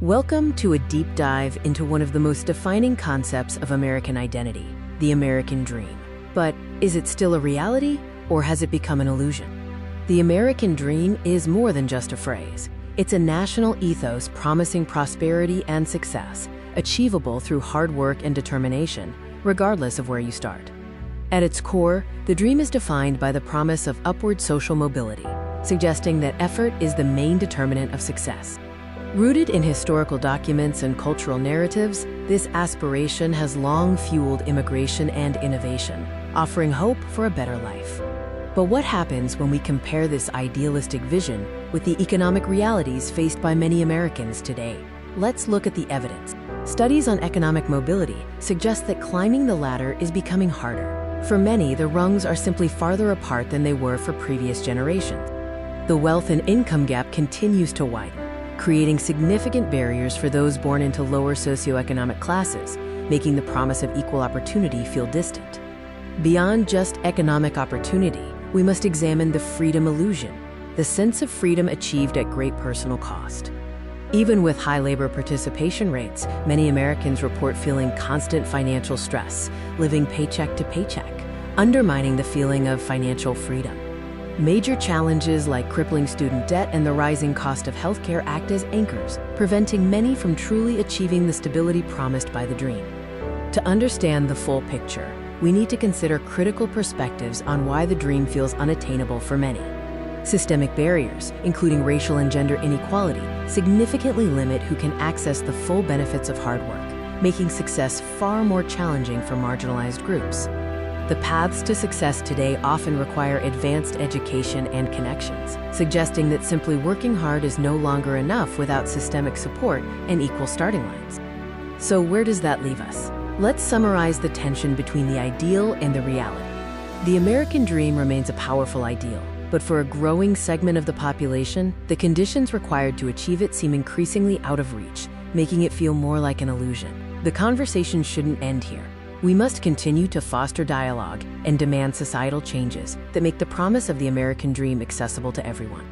Welcome to a deep dive into one of the most defining concepts of American identity, the American dream. But is it still a reality, or has it become an illusion? The American dream is more than just a phrase. It's a national ethos promising prosperity and success, achievable through hard work and determination, regardless of where you start. At its core, the dream is defined by the promise of upward social mobility, suggesting that effort is the main determinant of success. Rooted in historical documents and cultural narratives, this aspiration has long fueled immigration and innovation, offering hope for a better life. But what happens when we compare this idealistic vision with the economic realities faced by many Americans today? Let's look at the evidence. Studies on economic mobility suggest that climbing the ladder is becoming harder. For many, the rungs are simply farther apart than they were for previous generations. The wealth and income gap continues to widen, creating significant barriers for those born into lower socioeconomic classes, making the promise of equal opportunity feel distant. Beyond just economic opportunity, we must examine the freedom illusion, the sense of freedom achieved at great personal cost. Even with high labor participation rates, many Americans report feeling constant financial stress, living paycheck to paycheck, undermining the feeling of financial freedom. Major challenges like crippling student debt and the rising cost of healthcare act as anchors, preventing many from truly achieving the stability promised by the dream. To understand the full picture, we need to consider critical perspectives on why the dream feels unattainable for many. Systemic barriers, including racial and gender inequality, significantly limit who can access the full benefits of hard work, making success far more challenging for marginalized groups. The paths to success today often require advanced education and connections, suggesting that simply working hard is no longer enough without systemic support and equal starting lines. So where does that leave us? Let's summarize the tension between the ideal and the reality. The American dream remains a powerful ideal, but for a growing segment of the population, the conditions required to achieve it seem increasingly out of reach, making it feel more like an illusion. The conversation shouldn't end here. We must continue to foster dialogue and demand societal changes that make the promise of the American dream accessible to everyone.